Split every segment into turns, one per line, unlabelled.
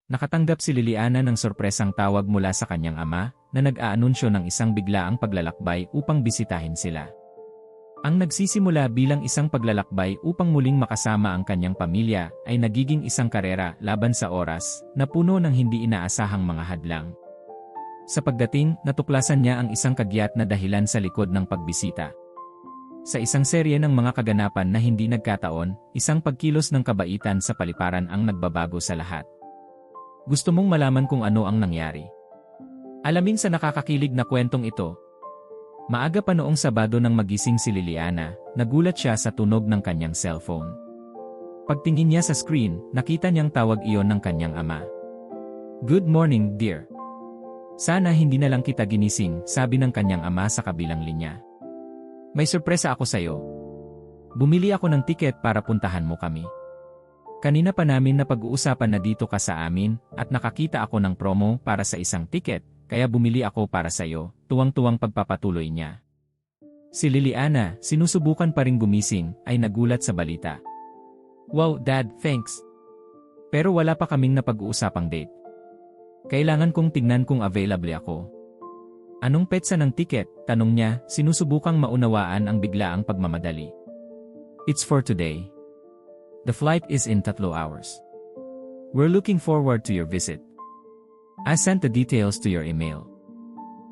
Nakatanggap si Liliana ng sorpresang tawag mula sa kanyang ama na nag-aanunsyo ng isang biglaang paglalakbay upang bisitahin sila. Ang nagsisimula bilang isang paglalakbay upang muling makasama ang kanyang pamilya ay nagiging isang karera laban sa oras na puno ng hindi inaasahang mga hadlang. Sa pagdating, natuklasan niya ang isang kagyat na dahilan sa likod ng pagbisita. Sa isang serye ng mga kaganapan na hindi nagkataon, isang pagkilos ng kabaitan sa paliparan ang nagbabago sa lahat. Gusto mong malaman kung ano ang nangyari? Alamin sa nakakakilig na kwentong ito. Maaga pa noong Sabado nang magising si Liliana, nagulat siya sa tunog ng kanyang cellphone. Pagtingin niya sa screen, nakita niyang tawag iyon ng kanyang ama. "Good morning, dear. Sana hindi na lang kita ginising," sabi ng kanyang ama sa kabilang linya. "May sorpresa ako sa'yo. Bumili ako ng tiket para puntahan mo kami. Kanina pa namin napag-uusapan na dito ka sa amin at nakakita ako ng promo para sa isang tiket, kaya bumili ako para sa'yo," tuwang-tuwang pagpapatuloy niya. Si Liliana, sinusubukan pa ring gumising, ay nagulat sa balita. "Wow, Dad, thanks. Pero wala pa kaming napag-uusapang date. Kailangan kong tignan kung available ako." "Anong petsa ng tiket?" tanong niya, sinusubukang maunawaan ang biglaang pagmamadali. "It's for today. The flight is in 3 hours. We're looking forward to your visit. I sent the details to your email.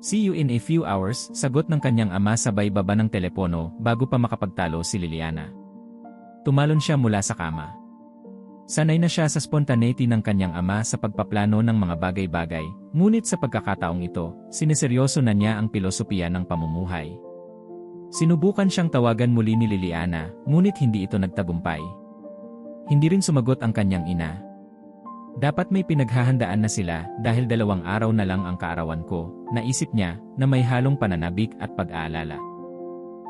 See you in a few hours," sagot ng kanyang ama sabay baba ng telepono bago pa makapagtalo si Liliana. Tumalon siya mula sa kama. Sanay na siya sa spontaneity ng kanyang ama sa pagpaplano ng mga bagay-bagay, ngunit sa pagkakataong ito, sineseryoso na niya ang pilosopiya ng pamumuhay. Sinubukan siyang tawagan muli ni Liliana, ngunit hindi ito nagtagumpay. Hindi rin sumagot ang kanyang ina. "Dapat may pinaghahandaan na sila dahil 2 araw na lang ang kaarawan ko," naisip niya na may halong pananabik at pag-aalala.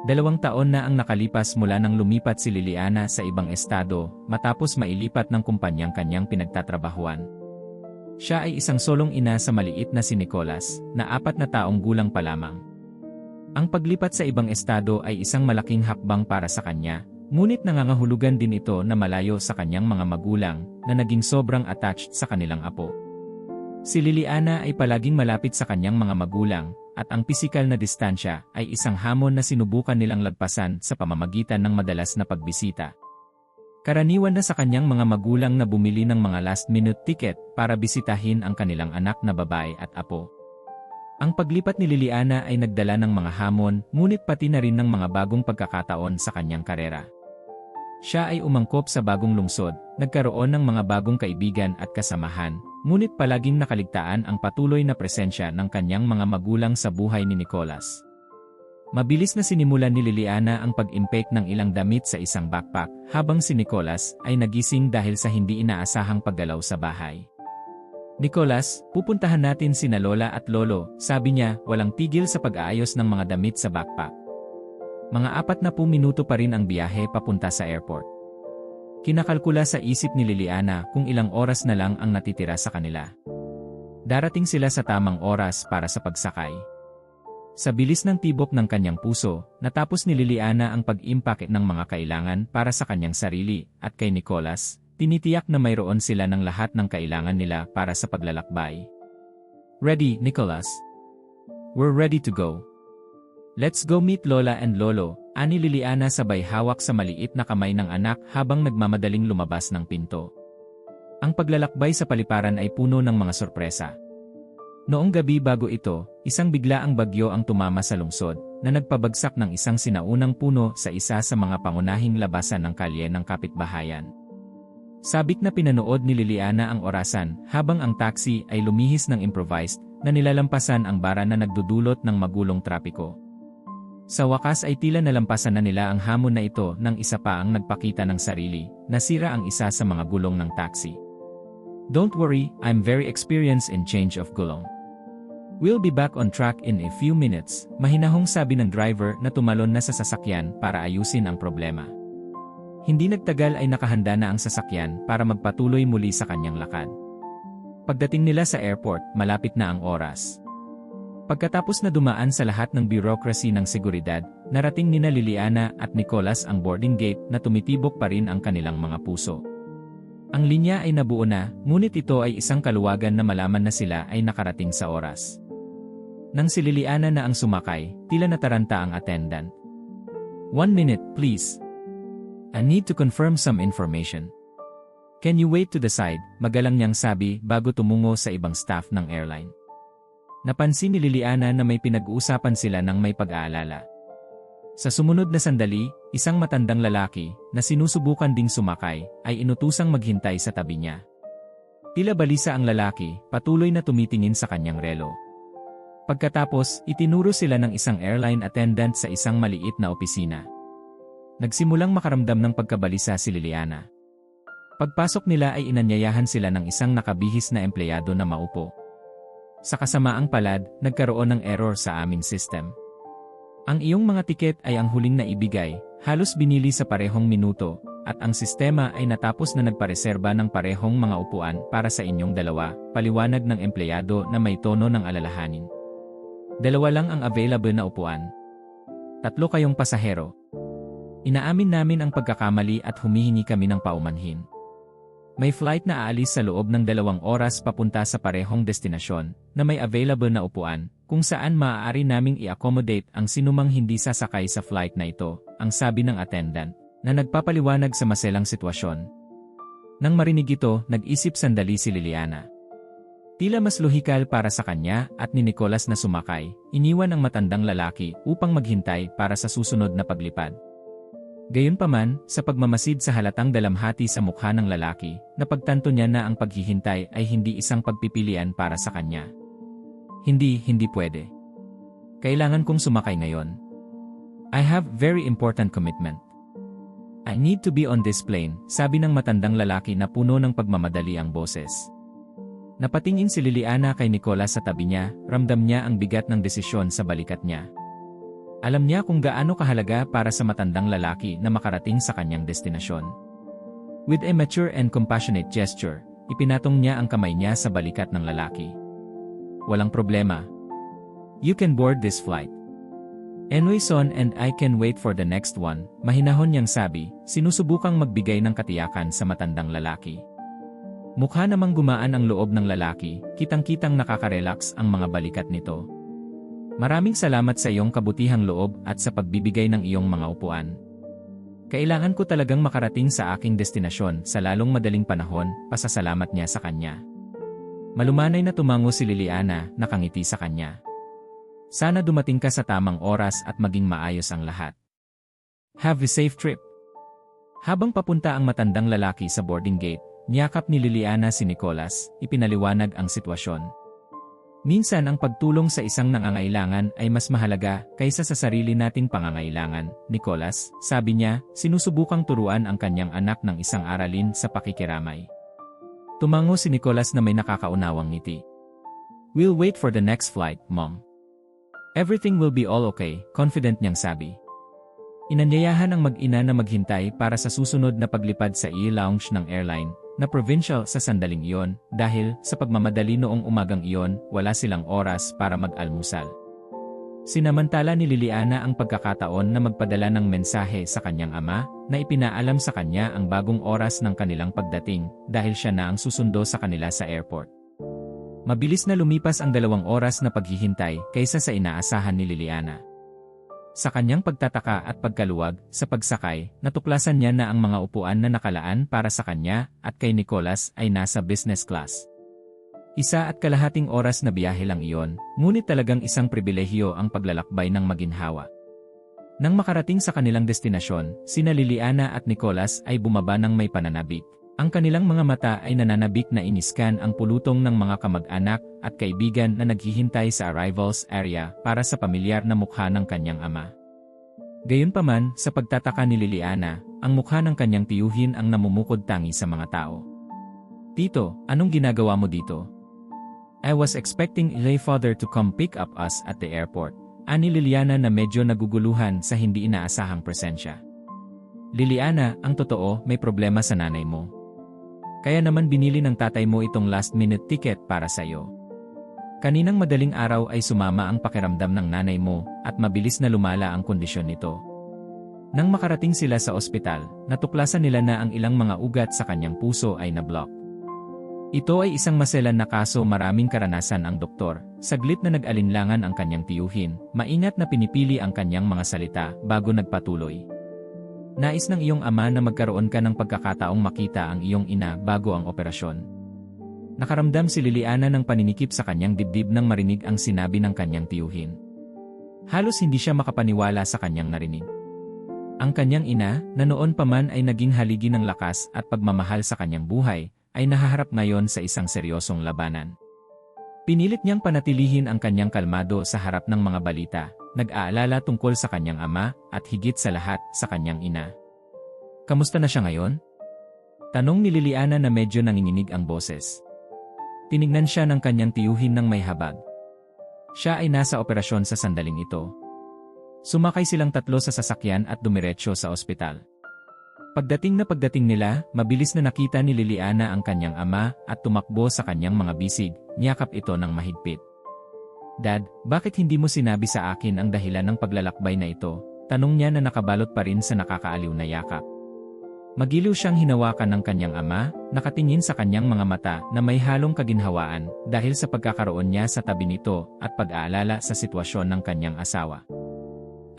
2 taon na ang nakalipas mula nang lumipat si Liliana sa ibang estado matapos mailipat ng kumpanyang kanyang pinagtatrabahuan. Siya ay isang solong ina sa maliit na si Nicolas, na 4 na taong gulang pa lamang. Ang paglipat sa ibang estado ay isang malaking hakbang para sa kanya, ngunit nangangahulugan din ito na malayo sa kanyang mga magulang na naging sobrang attached sa kanilang apo. Si Liliana ay palaging malapit sa kanyang mga magulang, at ang pisikal na distansya ay isang hamon na sinubukan nilang lagpasan sa pamamagitan ng madalas na pagbisita. Karaniwan na sa kanyang mga magulang na bumili ng mga last-minute ticket para bisitahin ang kanilang anak na babae at apo. Ang paglipat ni Liliana ay nagdala ng mga hamon, ngunit pati na rin ng mga bagong pagkakataon sa kanyang karera. Siya ay umangkop sa bagong lungsod, nagkaroon ng mga bagong kaibigan at kasamahan, ngunit palaging nakaligtaan ang patuloy na presensya ng kanyang mga magulang sa buhay ni Nicolas. Mabilis na sinimulan ni Liliana ang pag-impake ng ilang damit sa isang backpack, habang si Nicolas ay nagising dahil sa hindi inaasahang paggalaw sa bahay. "Nicolas, pupuntahan natin sina Lola at Lolo," sabi niya, walang tigil sa pag-aayos ng mga damit sa backpack. Mga 40 minuto pa rin ang biyahe papunta sa airport. Kinakalkula sa isip ni Liliana kung ilang oras na lang ang natitira sa kanila. Darating sila sa tamang oras para sa pagsakay. Sa bilis ng tibok ng kanyang puso, natapos ni Liliana ang pag-impake ng mga kailangan para sa kanyang sarili, at kay Nicolas, tinitiyak na mayroon sila ng lahat ng kailangan nila para sa paglalakbay. "Ready, Nicolas? We're ready to go. Let's go meet Lola and Lolo," ani Liliana sabay hawak sa maliit na kamay ng anak habang nagmamadaling lumabas ng pinto. Ang paglalakbay sa paliparan ay puno ng mga sorpresa. Noong gabi bago ito, isang biglaang bagyo ang tumama sa lungsod, na nagpabagsak ng isang sinaunang puno sa isa sa mga pangunahing labasan ng kalye ng kapitbahayan. Sabik na pinanood ni Liliana ang orasan habang ang taxi ay lumihis ng improvised na nilalampasan ang bara na nagdudulot ng magulong trapiko. Sa wakas ay tila nalampasan na nila ang hamon na ito nang isa pa ang nagpakita ng sarili, nasira ang isa sa mga gulong ng taxi. "Don't worry, I'm very experienced in change of gulong. We'll be back on track in a few minutes," mahinahong sabi ng driver na tumalon na sa sasakyan para ayusin ang problema. Hindi nagtagal ay nakahanda na ang sasakyan para magpatuloy muli sa kanyang lakad. Pagdating nila sa airport, malapit na ang oras. Pagkatapos na dumaan sa lahat ng bureaucracy ng seguridad, narating nina Liliana at Nicolas ang boarding gate na tumitibok pa rin ang kanilang mga puso. Ang linya ay nabuo na, ngunit ito ay isang kaluwagan na malaman na sila ay nakarating sa oras. Nang si Liliana na ang sumakay, tila nataranta ang attendant. 1 minute, please. I need to confirm some information. Can you wait to the side, magalang niyang sabi bago tumungo sa ibang staff ng airline. Napansin ni Liliana na may pinag-uusapan sila ng may pag-aalala. Sa sumunod na sandali, isang matandang lalaki na sinusubukan ding sumakay ay inutusang maghintay sa tabi niya. Tila balisa ang lalaki, patuloy na tumitingin sa kanyang relo. Pagkatapos, itinuro sila ng isang airline attendant sa isang maliit na opisina. Nagsimulang makaramdam ng pagkabalisa si Liliana. Pagpasok nila ay inanyayahan sila ng isang nakabihis na empleyado na maupo. Sa kasamaang palad, nagkaroon ng error sa aming system. Ang iyong mga tiket ay ang huling na ibigay, halos binili sa parehong minuto, at ang sistema ay natapos na nagpareserba ng parehong mga upuan para sa inyong dalawa, paliwanag ng empleyado na may tono ng alalahanin. 2 lang ang available na upuan. 3 kayong pasahero. Inaamin namin ang pagkakamali at humihingi kami ng paumanhin. May flight na aalis sa loob ng 2 oras papunta sa parehong destinasyon na may available na upuan, kung saan maaari naming i-accommodate ang sinumang hindi sasakay sa flight na ito, ang sabi ng attendant, na nagpapaliwanag sa maselang sitwasyon. Nang marinig ito, nag-isip sandali si Liliana. Tila mas lohikal para sa kanya at ni Nicolas na sumakay, iniwan ang matandang lalaki upang maghintay para sa susunod na paglipad. Gayunpaman, sa pagmamasid sa halatang dalamhati sa mukha ng lalaki, napagtanto niya na ang paghihintay ay hindi isang pagpipilian para sa kanya. Hindi pwede. Kailangan kong sumakay ngayon. I have very important commitment. I need to be on this plane, sabi ng matandang lalaki na puno ng pagmamadali ang boses. Napatingin si Liliana kay Nicolas sa tabi niya, ramdam niya ang bigat ng desisyon sa balikat niya. Alam niya kung gaano kahalaga para sa matandang lalaki na makarating sa kanyang destinasyon. With a mature and compassionate gesture, ipinatong niya ang kamay niya sa balikat ng lalaki. Walang problema. You can board this flight. Anyway son and I can wait for the next one, mahinahon niyang sabi, sinusubukang magbigay ng katiyakan sa matandang lalaki. Mukha namang gumaan ang loob ng lalaki, kitang-kitang nakaka-relax ang mga balikat nito. Maraming salamat sa iyong kabutihang loob at sa pagbibigay ng iyong mga upuan. Kailangan ko talagang makarating sa aking destinasyon sa lalong madaling panahon, pasasalamat niya sa kanya. Malumanay na tumango si Liliana, nakangiti sa kanya. Sana dumating ka sa tamang oras at maging maayos ang lahat. Have a safe trip. Habang papunta ang matandang lalaki sa boarding gate, niyakap ni Liliana si Nicolas, ipinaliwanag ang sitwasyon. Minsan ang pagtulong sa isang nangangailangan ay mas mahalaga kaysa sa sarili nating pangangailangan, Nicolas, sabi niya, sinusubukang turuan ang kanyang anak ng isang aralin sa pakikiramay. Tumango si Nicolas na may nakakaunawang ngiti. We'll wait for the next flight, Mom. Everything will be all okay, confident niyang sabi. Inanyayahan ang mag-ina na maghintay para sa susunod na paglipad sa e-lounge ng airline, na provincial sa sandaling iyon, dahil sa pagmamadali noong umagang iyon, wala silang oras para mag-almusal. Sinamantala ni Liliana ang pagkakataon na magpadala ng mensahe sa kanyang ama, na ipinaalam sa kanya ang bagong oras ng kanilang pagdating, dahil siya na ang susundo sa kanila sa airport. Mabilis na lumipas ang 2 oras na paghihintay kaysa sa inaasahan ni Liliana. Sa kanyang pagtataka at pagkaluwag sa pagsakay, natuklasan niya na ang mga upuan na nakalaan para sa kanya at kay Nicolas ay nasa business class. 1.5 oras na biyahe lang iyon, ngunit talagang isang pribilehiyo ang paglalakbay ng maginhawa. Nang makarating sa kanilang destinasyon, sina Liliana at Nicolas ay bumaba ng may pananabik. Ang kanilang mga mata ay nananabik na iniskan ang pulutong ng mga kamag-anak at kaibigan na naghihintay sa arrivals area para sa pamilyar na mukha ng kanyang ama. Gayunpaman, sa pagtataka ni Liliana, ang mukha ng kanyang tiyuhin ang namumukod tangi sa mga tao. Tito, anong ginagawa mo dito? I was expecting my father to come pick up us at the airport, ani Liliana na medyo naguguluhan sa hindi inaasahang presensya. Liliana, ang totoo, may problema sa nanay mo. Kaya naman binili ng tatay mo itong last-minute ticket para sa iyo. Kaninang madaling araw ay sumama ang pakiramdam ng nanay mo at mabilis na lumala ang kondisyon nito. Nang makarating sila sa ospital, natuklasan nila na ang ilang mga ugat sa kanyang puso ay na-block. Ito ay isang maselan na kaso, maraming karanasan ang doktor. Saglit na nag-alinlangan ang kanyang tiyuhin, maingat na pinipili ang kanyang mga salita bago nagpatuloy. Nais ng iyong ama na magkaroon ka ng pagkakataong makita ang iyong ina bago ang operasyon. Nakaramdam si Liliana ng paninikip sa kanyang dibdib nang marinig ang sinabi ng kanyang tiyuhin. Halos hindi siya makapaniwala sa kanyang narinig. Ang kanyang ina, na noon pa man ay naging haligi ng lakas at pagmamahal sa kanyang buhay, ay nahaharap ngayon sa isang seryosong labanan. Pinilit niyang panatilihin ang kanyang kalmado sa harap ng mga balita, nag-aalala tungkol sa kanyang ama at higit sa lahat sa kanyang ina. Kamusta na siya ngayon? Tanong ni Liliana na medyo nanginginig ang boses. Tinignan siya ng kanyang tiyuhin ng may habag. Siya ay nasa operasyon sa sandaling ito. Sumakay silang tatlo sa sasakyan at dumiretso sa ospital. Pagdating nila, mabilis na nakita ni Liliana ang kanyang ama at tumakbo sa kanyang mga bisig, niyakap ito ng mahigpit. Dad, bakit hindi mo sinabi sa akin ang dahilan ng paglalakbay na ito? Tanong niya na nakabalot pa rin sa nakakaaliw na yakap. Magiliw siyang hinawakan ng kanyang ama, nakatingin sa kanyang mga mata na may halong kaginhawaan dahil sa pagkakaroon niya sa tabi nito at pag-aalala sa sitwasyon ng kanyang asawa.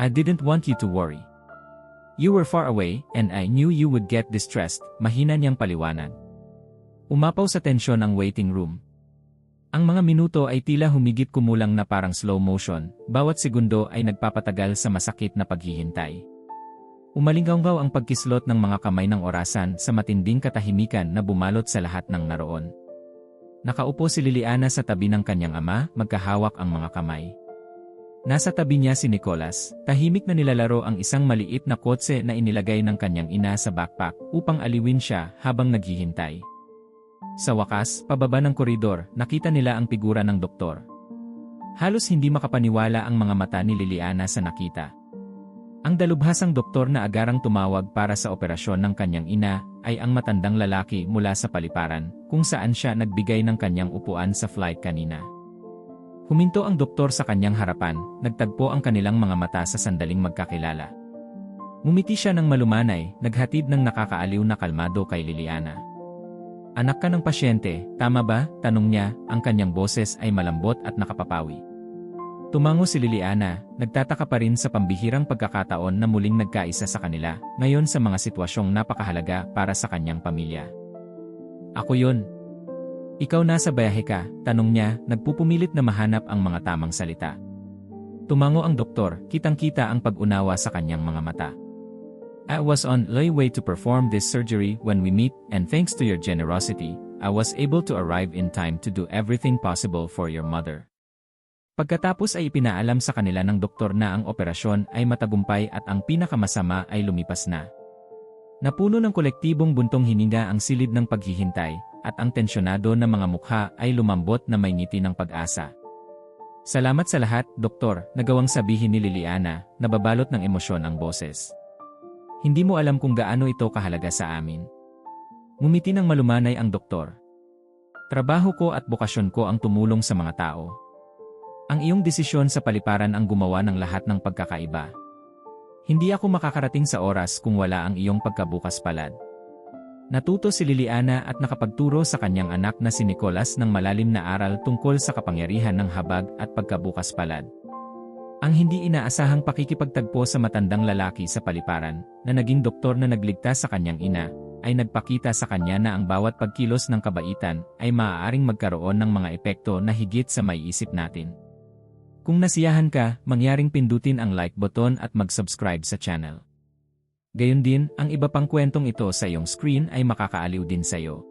I didn't want you to worry. You were far away, and I knew you would get distressed, mahina niyang paliwanag. Umapaw sa tensyon ang waiting room. Ang mga minuto ay tila humigit kumulang na parang slow motion, bawat segundo ay nagpapatagal sa masakit na paghihintay. Umalinggaw ang pagkislot ng mga kamay ng orasan sa matinding katahimikan na bumalot sa lahat ng naroon. Nakaupo si Liliana sa tabi ng kanyang ama, magkahawak ang mga kamay. Nasa tabi niya si Nicolas, tahimik na nilalaro ang isang maliit na kotse na inilagay ng kanyang ina sa backpack upang aliwin siya habang naghihintay. Sa wakas, pababa ng koridor, nakita nila ang figura ng doktor. Halos hindi makapaniwala ang mga mata ni Liliana sa nakita. Ang dalubhasang doktor na agarang tumawag para sa operasyon ng kanyang ina ay ang matandang lalaki mula sa paliparan kung saan siya nagbigay ng kanyang upuan sa flight kanina. Huminto ang doktor sa kanyang harapan, nagtagpo ang kanilang mga mata sa sandaling magkakilala. Ngumiti siya ng malumanay, naghatid ng nakakaaliw na kalmado kay Liliana. Anak ka ng pasyente, tama ba? Tanong niya, ang kanyang boses ay malambot at nakapapawi. Tumango si Liliana, nagtataka pa rin sa pambihirang pagkakataon na muling nagkaisa sa kanila, ngayon sa mga sitwasyong napakahalaga para sa kanyang pamilya. Ako yun. Ikaw nasa bayahe ka, tanong niya, nagpupumilit na mahanap ang mga tamang salita. Tumango ang doktor, kitang-kita ang pag-unawa sa kanyang mga mata. I was on the way to perform this surgery when we meet, and thanks to your generosity, I was able to arrive in time to do everything possible for your mother. Pagkatapos ay ipinaalam sa kanila ng doktor na ang operasyon ay matagumpay at ang pinakamasama ay lumipas na. Napuno ng kolektibong buntong hininga ang silid ng paghihintay, at ang tensyonado na mga mukha ay lumambot na may ngiti ng pag-asa. Salamat sa lahat, doktor, nagawang sabihin ni Liliana, nababalot ng emosyon ang boses. Hindi mo alam kung gaano ito kahalaga sa amin. Ngumiti ng malumanay ang doktor. Trabaho ko at bokasyon ko ang tumulong sa mga tao. Ang iyong desisyon sa paliparan ang gumawa ng lahat ng pagkakaiba. Hindi ako makakarating sa oras kung wala ang iyong pagkabukas palad. Natuto si Liliana at nakapagturo sa kanyang anak na si Nicolas ng malalim na aral tungkol sa kapangyarihan ng habag at pagkabukas palad. Ang hindi inaasahang pakikipagtagpo sa matandang lalaki sa paliparan, na naging doktor na nagligtas sa kanyang ina, ay nagpakita sa kanya na ang bawat pagkilos ng kabaitan ay maaaring magkaroon ng mga epekto na higit sa maiisip natin. Kung nasiyahan ka, mangyaring pindutin ang like button at mag-subscribe sa channel. Gayon din, ang iba pang kwentong ito sa iyong screen ay makakaaliw din sa iyo.